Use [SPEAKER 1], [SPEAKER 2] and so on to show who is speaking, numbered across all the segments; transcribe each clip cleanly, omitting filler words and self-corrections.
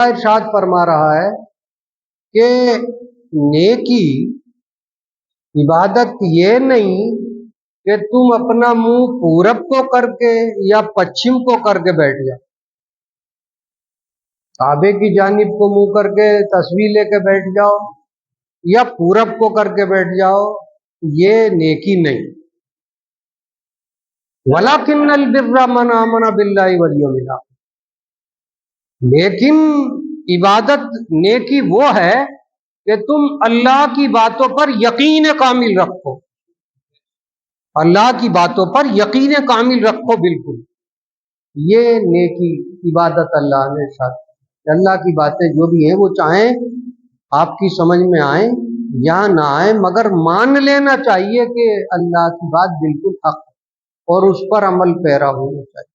[SPEAKER 1] ارشاد فرما رہا ہے کہ نیکی عبادت یہ نہیں کہ تم اپنا منہ پورب کو کر کے یا پچھم کو کر کے بیٹھ جاؤ، کعبے کی جانب کو منہ کر کے تصویر لے کے بیٹھ جاؤ یا پورب کو کر کے بیٹھ جاؤ، یہ نیکی نہیں۔ وَلَكِنَّ الْبِرَّ مَنْ آمَنَ بِاللَّهِ وَالْيَوْمِ الْآخِرِ، لیکن عبادت نیکی وہ ہے کہ تم اللہ کی باتوں پر یقین کامل رکھو، اللہ کی باتوں پر یقین کامل رکھو، بالکل یہ نیکی عبادت اللہ نے ارشاد کی۔ اللہ کی باتیں جو بھی ہیں وہ چاہیں آپ کی سمجھ میں آئیں یا نہ آئیں، مگر مان لینا چاہیے کہ اللہ کی بات بالکل حق ہے اور اس پر عمل پیرا ہونا چاہیے۔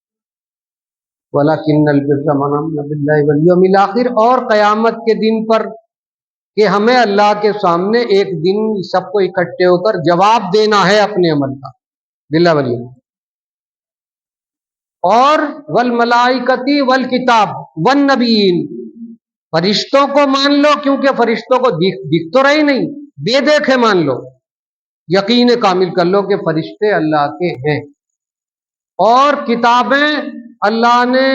[SPEAKER 1] وَلَكِنَّ الْبِرَّ مَنْ آمَنَ بِاللَّهِ وَالْيَوْمِ الْآخِرِ، اور قیامت کے دن پر کہ ہمیں اللہ کے سامنے ایک دن سب کو اکٹھے ہو کر جواب دینا ہے اپنے عمل کا، باللہ والیوم، اور والملائکتی والکتاب والنبیین، فرشتوں کو مان لو کیونکہ فرشتوں کو دکھ تو رہی نہیں، بے دیکھے مان لو، یقین کامل کر لو کہ فرشتے اللہ کے ہیں، اور کتابیں اللہ نے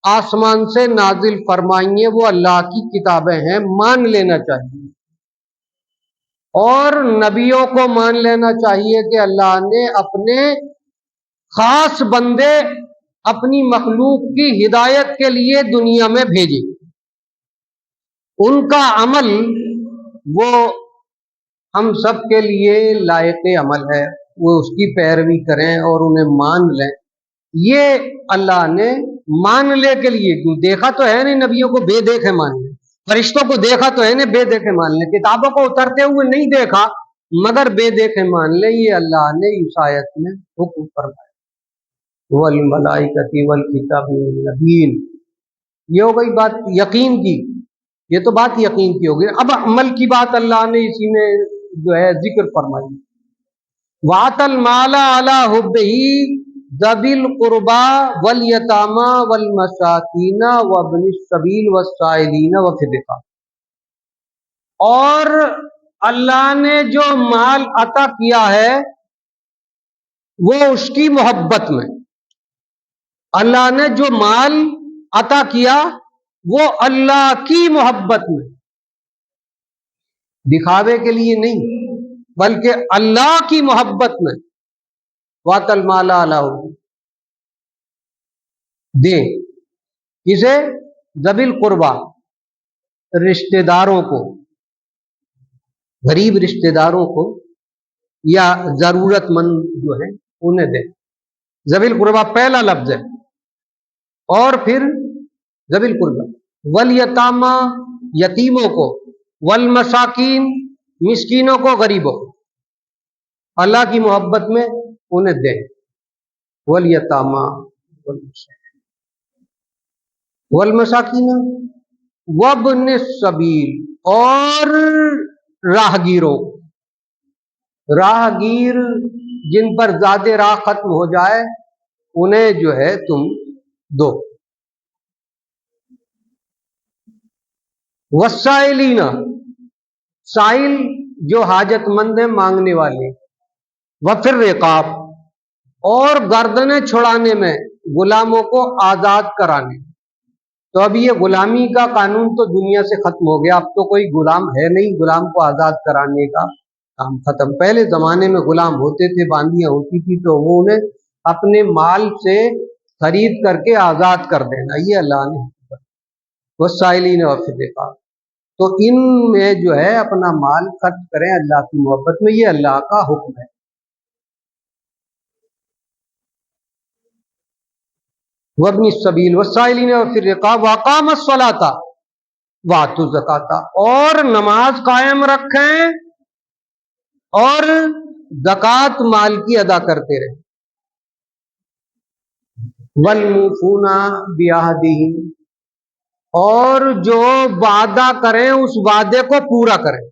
[SPEAKER 1] آسمان سے نازل فرمائی ہیں، وہ اللہ کی کتابیں ہیں، مان لینا چاہیے، اور نبیوں کو مان لینا چاہیے کہ اللہ نے اپنے خاص بندے اپنی مخلوق کی ہدایت کے لیے دنیا میں بھیجے، ان کا عمل وہ ہم سب کے لیے لائق عمل ہے، وہ اس کی پیروی کریں اور انہیں مان لیں، یہ اللہ نے مان لے کے لیے کیوں دیکھا تو ہے نہیں، نبیوں کو بے دیکھے مان لیں، فرشتوں کو دیکھا تو ہے نہیں، بے دیکھے مان لیں، کتابوں کو اترتے ہوئے نہیں دیکھا مگر بے دیکھے مان لیں، یہ اللہ نے اس آیت میں حکم فرمایا۔ والملائکۃ والکتاب والنبیین، یہ ہو گئی بات یقین کی، یہ تو بات یقین کی ہوگی۔ اب عمل کی بات اللہ نے اسی میں جو ہے ذکر فرمائی۔ وَآتَى الْمَالَ عَلَىٰ حُبِّهِ ذَوِي الْقُرْبَىٰ وَالْيَتَامَىٰ وَالْمَسَاكِينَ وَابْنِ السَّبِيلِ وَالسَّائِلِينَ وَفِي الرِّقَابِ، اور اللہ نے جو مال عطا کیا ہے وہ اس کی محبت میں، اللہ نے جو مال عطا کیا وہ اللہ کی محبت میں، دکھاوے کے لیے نہیں بلکہ اللہ کی محبت میں۔ وَآتَى الْمَالَ عَلَىٰ حُبِّهِ، دے کسے؟ ذوی القربیٰ، رشتہ داروں کو، غریب رشتہ داروں کو یا ضرورت مند جو ہیں انہیں دے۔ ذوی القربیٰ پہلا لفظ ہے، اور پھر ذوی القربیٰ، والیتامہ یتیموں کو، والمساکین مسکینوں کو، غریبوں کو، اللہ کی محبت میں انہیں دیں۔ والیتامہ والمساکین وابن السبیل، اور راہگیروں، راہگیر جن پر زیادہ راہ ختم ہو جائے انہیں جو ہے تم دو۔ والسائلین، سائل جو حاجت مند ہیں، مانگنے والے۔ وفی الرقاب، اور گردنیں چھڑانے میں، غلاموں کو آزاد کرانے۔ تو اب یہ غلامی کا قانون تو دنیا سے ختم ہو گیا، اب تو کوئی غلام ہے نہیں، غلام کو آزاد کرانے کا کام ختم۔ پہلے زمانے میں غلام ہوتے تھے، باندیاں ہوتی تھی، تو وہ انہیں اپنے مال سے خرید کر کے آزاد کر دینا، یہ اللہ نے والسائلین وفی الرقاب، تو ان میں جو ہے اپنا مال خرچ کریں اللہ کی محبت میں، یہ اللہ کا حکم ہے۔ وابن السبیل والسائلین وفی الرقاب واقام الصلاۃ وآتوا الزکاۃ، اور نماز قائم رکھیں اور زکوٰۃ مال کی ادا کرتے رہیں۔ والموفون بعہدہم، اور جو وعدہ کریں اس وعدے کو پورا کریں،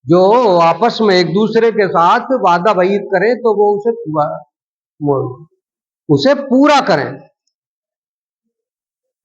[SPEAKER 1] جو آپس میں ایک دوسرے کے ساتھ وعدہ وعید کریں تو وہ اسے پورا کریں۔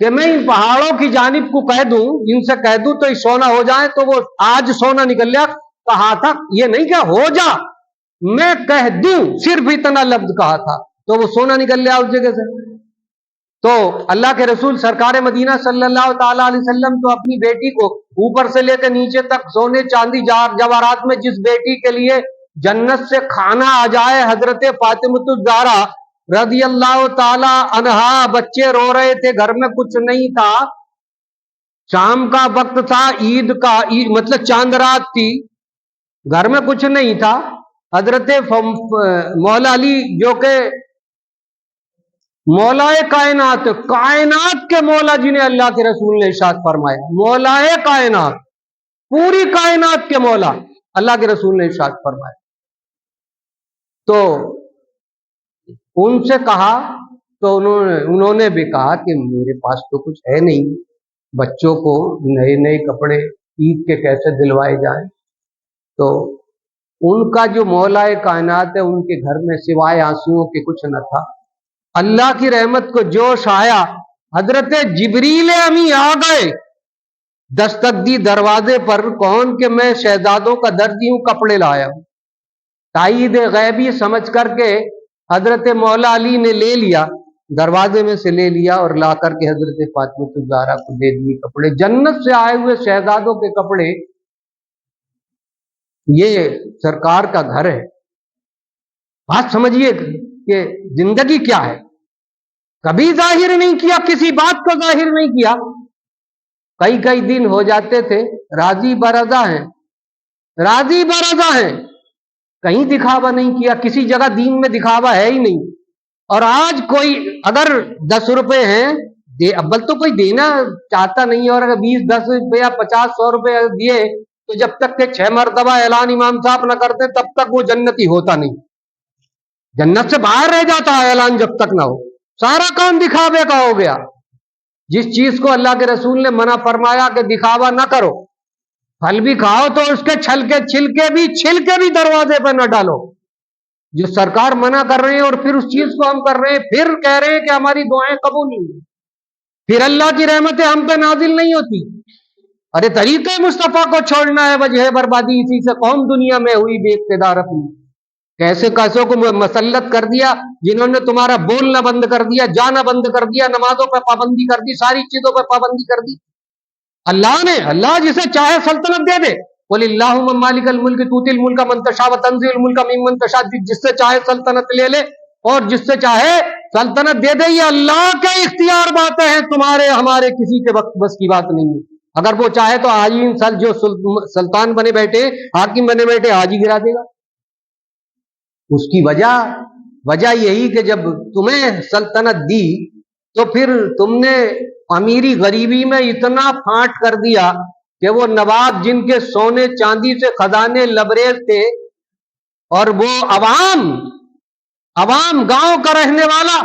[SPEAKER 1] کہ میں ان پہاڑوں کی جانب کو کہہ دوں، ان سے کہہ دوں تو یہ سونا ہو جائے، تو وہ آج سونا نکل لیا. کہا تھا یہ نہیں کہ ہو جا، میں کہہ دوں، صرف اتنا لفظ کہا تھا تو وہ سونا نکل لیا اس جگہ سے. تو اللہ کے رسول سرکار مدینہ صلی اللہ تعالی علیہ وسلم تو اپنی بیٹی کو اوپر سے لے کے نیچے تک سونے چاندی جواہرات میں جس بیٹی کے لیے جنت سے کھانا آ جائے، حضرت فاطمہ الزہرا رضی اللہ تعالی عنہا، بچے رو رہے تھے، گھر میں کچھ نہیں تھا، شام کا وقت تھا، عید کا مطلب چاند رات تھی، گھر میں کچھ نہیں تھا. حضرت مولا علی جو کہ مولائے کائنات، کائنات کے مولا جنہیں اللہ کے رسول نے ارشاد فرمایا، مولائے کائنات، پوری کائنات کے مولا اللہ کے رسول نے ارشاد فرمایا. تو ان سے کہا تو انہوں نے بھی کہا کہ میرے پاس تو کچھ ہے نہیں، بچوں کو نئے نئے کپڑے عید کے کیسے دلوائے جائیں. تو ان کا جو مولائے کائنات ہے، ان کے گھر میں سوائے آنسوؤں کے کچھ نہ تھا. اللہ کی رحمت کو جوش آیا، حضرت جبریل امی آ گئے، دستک دی دروازے پر. کون؟ کہ میں شہزادوں کا دردی ہوں، کپڑے لایا ہوں. تائید غیبی سمجھ کر کے حضرت مولا علی نے لے لیا، دروازے میں سے لے لیا اور لا کر کے حضرت فاطمہ الزہرا کو دے دیے کپڑے، جنت سے آئے ہوئے شہزادوں کے کپڑے. یہ سرکار کا گھر ہے. بات سمجھیے کہ زندگی کیا ہے. کبھی ظاہر نہیں کیا، کسی بات کو ظاہر نہیں کیا. کئی دن ہو جاتے تھے، راضی برضا ہیں، راضی برضا ہیں، کہیں دکھاوا نہیں کیا، کسی جگہ دین میں دکھاوا ہے ہی نہیں. اور آج کوئی اگر 10 روپے ہیں، ابل تو کوئی دینا چاہتا نہیں، اور اگر 20 10 روپیہ 50 100 روپے دیے تو جب تک کہ 6 مرتبہ اعلان امام صاحب نہ کرتے تب تک وہ جنتی ہوتا نہیں، جنت سے باہر رہ جاتا ہے اعلان جب تک نہ ہو. سارا کام دکھاوے کا ہو گیا. جس چیز کو اللہ کے رسول نے منع فرمایا کہ دکھاوا نہ کرو، پھل بھی کھاؤ تو اس کے چھلکے بھی دروازے پہ نہ ڈالو. جو سرکار منع کر رہے ہیں اور پھر اس چیز کو ہم کر رہے ہیں، پھر کہہ رہے ہیں کہ ہماری دعائیں قبول نہیں ہوئی، پھر اللہ کی رحمتیں ہم پہ نازل نہیں ہوتی. ارے طریقے مصطفیٰ کو چھوڑنا ہے، وجہ بربادی اسی سے قوم دنیا میں ہوئی بے اقتدار اپنی. کیسے کیسوں کو مسلط کر دیا، جنہوں نے تمہارا بولنا بند کر دیا، جانا بند کر دیا، نمازوں پہ پابندی کر دی، ساری چیزوں پہ پابندی کر دی. اللہ جسے چاہے سلطنت دے دے. قل اللہم مالک الملک تؤتی الملک من تشاء وتنزع الملک ممن تشاء، جس سے چاہے سلطنت لے لے اور جس سے چاہے سلطنت دے دے. یہ اللہ کے اختیار باتیں ہیں، تمہارے ہمارے کسی کے وقت بس کی بات نہیں ہے. اگر وہ چاہے تو آج ہی جو سلطان بنے بیٹھے، حاکم بنے بیٹھے، آج ہی گرا دے گا. اس کی وجہ یہی کہ جب تمہیں سلطنت دی تو پھر تم نے امیری غریبی میں اتنا پھانٹ کر دیا کہ وہ نواب جن کے سونے چاندی سے خزانے لبریز تھے، اور وہ عوام گاؤں کا رہنے والا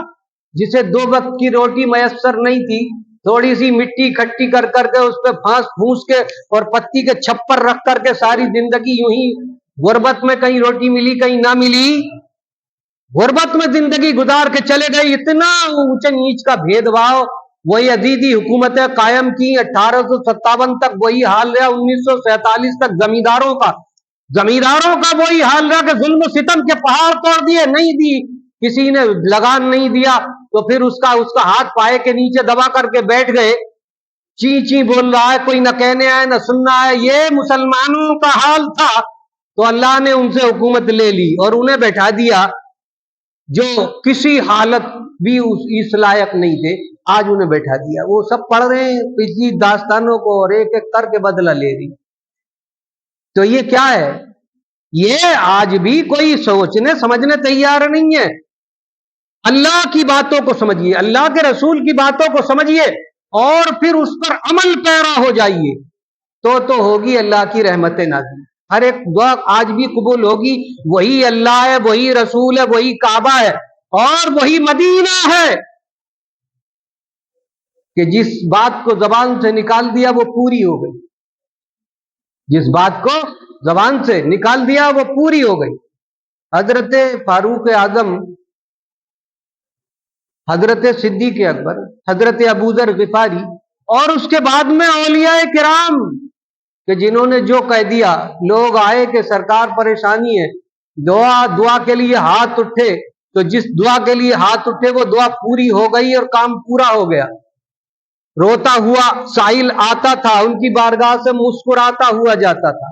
[SPEAKER 1] جسے 2 وقت کی روٹی میسر نہیں تھی، تھوڑی سی مٹی کھٹی کر کر کے اس پہ پھونس کے اور پتی کے چھپر رکھ کر کے ساری زندگی یوں ہی غربت میں، کہیں روٹی ملی کہیں نہ ملی، غربت میں زندگی گزار کے چلے گئے. اتنا اونچے نیچ کا بھید بھاؤ. وہی عزیزی حکومتیں قائم کی، 1857 تک وہی حال رہا، 1947 تک زمینداروں کا وہی حال رہا کہ ظلم و ستم کے پہاڑ توڑ دیے، نہیں دی کسی نے، لگان نہیں دیا تو پھر اس کا ہاتھ پائے کے نیچے دبا کر کے بیٹھ گئے. چی بول رہا ہے، کوئی نہ کہنے آئے نہ سننا آئے. یہ مسلمانوں کا حال تھا. تو اللہ نے ان سے حکومت لے لی اور انہیں بیٹھا دیا جو کسی حالت بھی اس لائق نہیں تھے، آج انہیں بیٹھا دیا. وہ سب پڑھ رہے ہیں پچھلی داستانوں کو اور ایک ایک کر کے بدلہ لے رہی. تو یہ کیا ہے؟ یہ آج بھی کوئی سوچنے سمجھنے تیار نہیں ہے. اللہ کی باتوں کو سمجھیے، اللہ کے رسول کی باتوں کو سمجھیے اور پھر اس پر عمل پیرا ہو جائیے تو ہوگی اللہ کی رحمت نازل. ہر ایک دعا آج بھی قبول ہوگی. وہی اللہ ہے، وہی رسول ہے، وہی کعبہ ہے اور وہی مدینہ ہے کہ جس بات کو زبان سے نکال دیا وہ پوری ہو گئی. جس بات کو زبان سے نکال دیا وہ پوری ہو گئی. حضرت فاروق اعظم حضرت صدیق اکبر, حضرت ابو ذر غفاری, اور اس کے بعد میں اولیاء کرام کہ جنہوں نے جو کہہ دیا. لوگ آئے کہ سرکار پریشانی ہے, دعا کے لیے ہاتھ اٹھے, تو جس دعا کے لیے ہاتھ اٹھے وہ دعا پوری ہو گئی اور کام پورا ہو گیا. روتا ہوا سائل آتا تھا ان کی بارگاہ سے, مسکراتا ہوا جاتا تھا,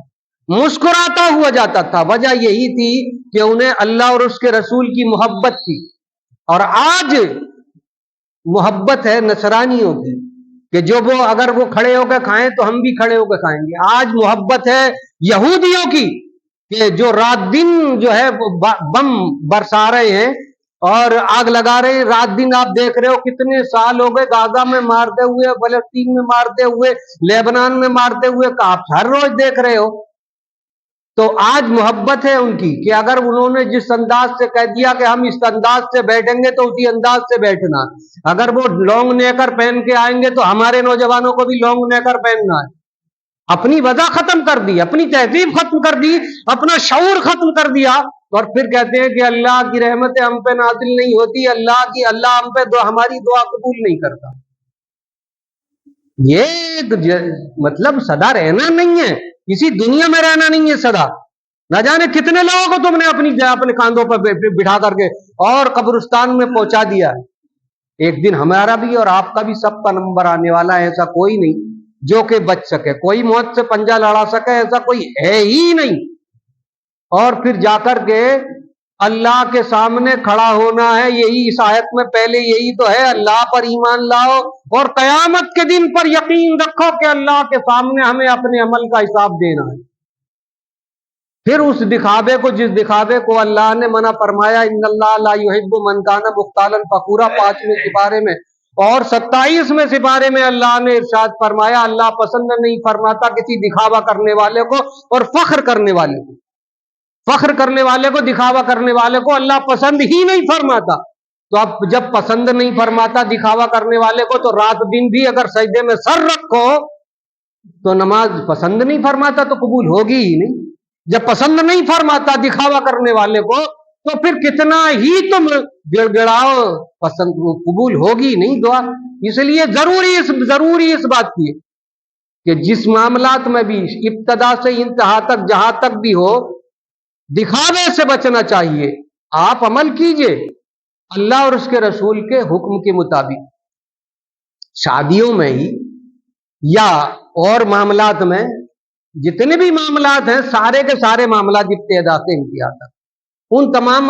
[SPEAKER 1] مسکراتا ہوا جاتا تھا. وجہ یہی تھی کہ انہیں اللہ اور اس کے رسول کی محبت تھی. اور آج محبت ہے نصرانیوں کی کہ جو وہ اگر وہ کھڑے ہو کے کھائیں تو ہم بھی کھڑے ہو کے کھائیں گے. آج محبت ہے یہودیوں کی کہ جو رات دن جو ہے بم برسا رہے ہیں اور آگ لگا رہے ہیں. رات دن آپ دیکھ رہے ہو کتنے سال ہو گئے غزہ میں مارتے ہوئے, فلسطین میں مارتے ہوئے, لیبنان میں مارتے ہوئے, آپ ہر روز دیکھ رہے ہو. تو آج محبت ہے ان کی کہ اگر انہوں نے جس انداز سے کہہ دیا کہ ہم اس انداز سے بیٹھیں گے تو اسی انداز سے بیٹھنا. اگر وہ لانگ نیکر پہن کے آئیں گے تو ہمارے نوجوانوں کو بھی لانگ نیکر پہننا ہے. اپنی وجہ ختم کر دی, اپنی تہذیب ختم کر دی, اپنا شعور ختم کر دیا, اور پھر کہتے ہیں کہ اللہ کی رحمتیں ہم پہ نازل نہیں ہوتی, اللہ ہم پہ ہماری دعا قبول نہیں کرتا. یہ مطلب سدا رہنا نہیں ہے, اسی دنیا میں رہنا نہیں ہے سدا. نہ جانے کتنے لوگوں کو تم نے اپنے کاندھوں پر بٹھا کر کے اور قبرستان میں پہنچا دیا. ایک دن ہمارا بھی اور آپ کا بھی سب کا نمبر آنے والا ہے. ایسا کوئی نہیں جو کہ بچ سکے, کوئی موت سے پنجہ لڑا سکے, ایسا کوئی ہے ہی نہیں. اور پھر جا کر کے اللہ کے سامنے کھڑا ہونا ہے. یہی اس آیت میں پہلے یہی تو ہے, اللہ پر ایمان لاؤ اور قیامت کے دن پر یقین رکھو کہ اللہ کے سامنے ہمیں اپنے عمل کا حساب دینا ہے. پھر اس دکھاوے کو, جس دکھاوے کو اللہ نے منع فرمایا, ان اللہ لا یحب من کان مختالا فخورا, 5ویں سپارے میں اور 27ویں سپارے میں اللہ نے ارشاد فرمایا اللہ پسند نہیں فرماتا کسی دکھاوا کرنے والے کو اور فخر کرنے والے کو. فخر کرنے والے کو, دکھاوا کرنے والے کو اللہ پسند ہی نہیں فرماتا. تو اب جب پسند نہیں فرماتا دکھاوا کرنے والے کو, تو رات دن بھی اگر سجدے میں سر رکھو تو نماز پسند نہیں فرماتا تو قبول ہوگی ہی نہیں. جب پسند نہیں فرماتا دکھاوا کرنے والے کو تو پھر کتنا ہی تم گڑگڑاؤ, پسند قبول ہوگی نہیں دعا. اس لیے ضروری اس بات کی کہ جس معاملات میں بھی ابتدا سے انتہا تک جہاں تک بھی ہو دکھاوے سے بچنا چاہیے. آپ عمل کیجئے اللہ اور اس کے رسول کے حکم کے مطابق. شادیوں میں ہی یا اور معاملات میں, جتنے بھی معاملات ہیں سارے کے سارے معاملات ابتدا سے انتہا تک, ان تمام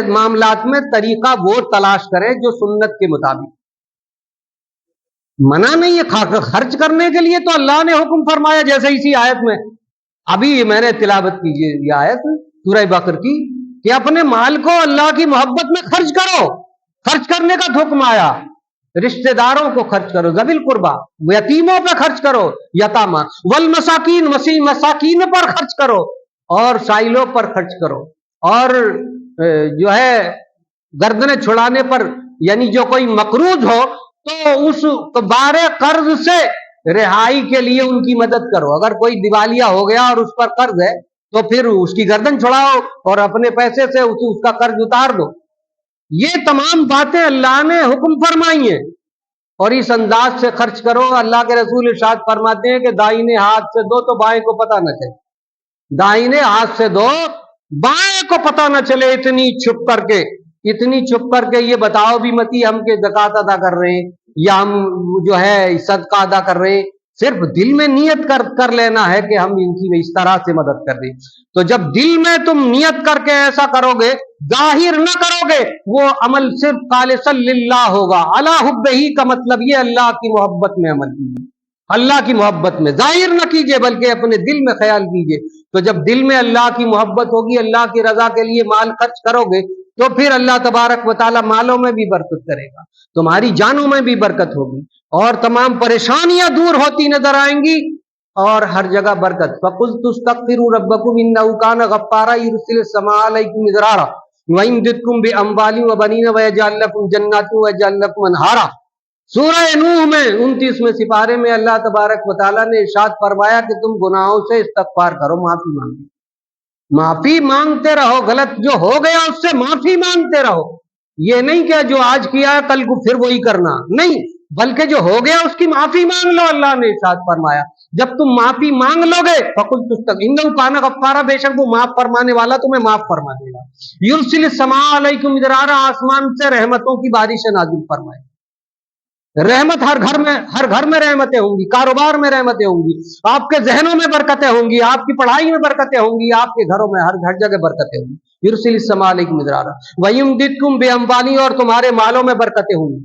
[SPEAKER 1] معاملات میں طریقہ وہ تلاش کرے جو سنت کے مطابق. منع نہیں ہے خرچ کرنے کے لیے, تو اللہ نے حکم فرمایا جیسے اسی آیت میں ابھی میں نے تلاوت کی یہ آیت سورہ بقرہ کی کہ اپنے مال کو اللہ کی محبت میں خرچ کرو. خرچ کرنے کا حکم آیا, رشتہ داروں کو خرچ کرو, ذوی القربہ یتیموں پہ خرچ کرو, یتامہ والمساکین مساکین پر خرچ کرو, اور سائلوں پر خرچ کرو, اور جو ہے گردنیں چھڑانے پر, یعنی جو کوئی مقروض ہو تو اس بار قرض سے رہائی کے لیے ان کی مدد کرو. اگر کوئی دیوالیہ ہو گیا اور اس پر قرض ہے تو پھر اس کی گردن چھڑاؤ اور اپنے پیسے سے اس کا قرض اتار دو. یہ تمام باتیں اللہ نے حکم فرمائی ہیں, اور اس انداز سے خرچ کرو. اللہ کے رسول ارشاد فرماتے ہیں کہ دائیں ہاتھ سے دو تو بائیں کو پتہ نہ چلے, دائیں ہاتھ سے دو بائیں کو پتہ نہ چلے, اتنی چھپ کر کے یہ بتاؤ بھی متی ہم کے زکات ادا کر رہے ہیں یا ہم جو ہے صدقہ ادا کر رہے ہیں. صرف دل میں نیت کر لینا ہے کہ ہم ان کی اس طرح سے مدد کر رہے ہیں. تو جب دل میں تم نیت کر کے ایسا کرو گے, ظاہر نہ کرو گے, وہ عمل صرف خالصا للہ ہوگا. علی حبہ کا مطلب یہ اللہ کی محبت میں عمل کیجیے, اللہ کی محبت میں. ظاہر نہ کیجیے بلکہ اپنے دل میں خیال کیجیے. تو جب دل میں اللہ کی محبت ہوگی, اللہ کی رضا کے لیے مال خرچ کرو گے, تو پھر اللہ تبارک و تعالی مالوں میں بھی برکت کرے گا, تمہاری جانوں میں بھی برکت ہوگی, اور تمام پریشانیاں دور ہوتی نظر آئیں گی, اور ہر جگہ برکت. فَقُلْتُ اسْتَغْفِرُوا رَبَّكُمْ إِنَّهُ كَانَ غَفَّارًا يُرْسِلِ السَّمَاءَ عَلَيْكُمْ مِدْرَارًا وَيُمْدِدْكُمْ بِأَمْوَالٍ وَبَنِينَ وَيَجْعَلْ لَكُمْ جَنَّاتٍ وَيَجْعَلْ لَكُمْ أَنْهَارًا. سورہ نوح میں 29ویں سپارے میں اللہ تبارک و تعالیٰ نے ارشاد فرمایا کہ تم گناہوں سے استغفار کرو, معافی مانگتے رہو, غلط جو ہو گیا اس سے معافی مانگتے رہو. یہ نہیں کہ جو آج کیا ہے کل کو پھر وہی کرنا، نہیں، بلکہ جو ہو گیا اس کی معافی مانگ لو۔ اللہ نے ارشاد فرمایا جب تم معافی مانگ لو گے فقل انہ کان غفارا، بے شک وہ معاف فرمانے والا تمہیں معاف فرما دے گا۔ یرسل السماء علیکم مدرارا، آسمان سے رحمتوں کی بارشیں نازل فرمائے، رحمت ہر گھر میں رحمتیں ہوں گی، کاروبار میں رحمتیں ہوں گی، آپ کے ذہنوں میں برکتیں ہوں گی، آپ کی پڑھائی میں برکتیں ہوں گی، آپ کے گھروں میں ہر جگہ برکتیں ہوں گی۔ یرسل السماء علیکم مدرارا ویمددکم باموال، اور تمہارے مالوں میں برکتیں ہوں گی۔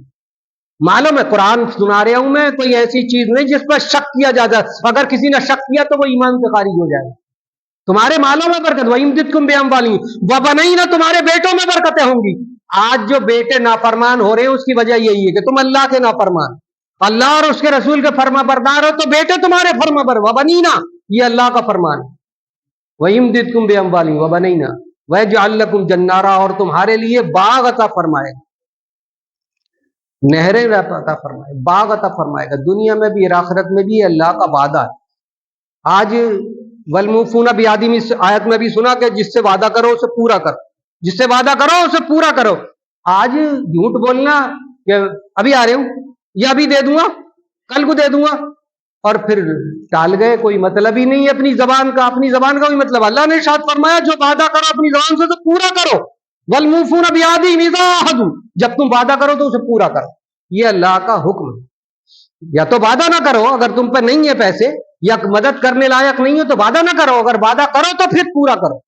[SPEAKER 1] معلوم ہے قرآن سنا رہا ہوں میں، کوئی ایسی چیز نہیں جس پر شک کیا جاتا، اگر کسی نے شک کیا تو وہ ایمان سے خارج ہو جائے۔ تمہارے مالوں میں برکت، وَيُمْدِدْكُمْ بِأَمْوَالٍ وَبَنِينَ، تمہارے بیٹوں میں برکتیں ہوں گی۔ آج جو بیٹے نافرمان ہو رہے ہیں اس کی وجہ یہی ہے کہ تم اللہ کے نافرمان، اللہ اور اس کے رسول کے فرما بردار ہو تو بیٹے تمہارے فرما بردار، وَبَنِينَ یہ اللہ کا فرمان ہے، وَيُمْدِدْكُمْ بِأَمْوَالٍ وَبَنِينَ وَيَجْعَلْ لَكُمْ جَنَّارًا، اور تمہارے لیے باغ عطا فرمائے گا، نہریں عطا فرمائے، باغ عطا فرمائے گا، دنیا میں بھی اور آخرت میں بھی اللہ کا وعدہ ہے۔ آج والموفون بعہدہم، اس آیت میں بھی سنا کہ جس سے وعدہ کرو اسے پورا کرو، جس سے وعدہ کرو اسے پورا کرو۔ آج جھوٹ بولنا کہ ابھی آ رہے ہوں یا ابھی دے دوں گا، کل کو دے دوں گا، اور پھر ٹال گئے، کوئی مطلب ہی نہیں ہے اپنی زبان کا، اپنی زبان کا کوئی مطلب۔ اللہ نے ارشاد فرمایا جو وعدہ کرو اپنی زبان سے تو پورا کرو، والموفون بعہدہم اذا عاہدوا، جب تم وعدہ کرو تو اسے پورا کرو، یہ اللہ کا حکم ہے۔ یا تو وعدہ نہ کرو اگر تم پہ نہیں ہے پیسے یا مدد کرنے لائق نہیں ہو تو وعدہ نہ کرو، اگر وعدہ کرو تو پھر پورا کرو۔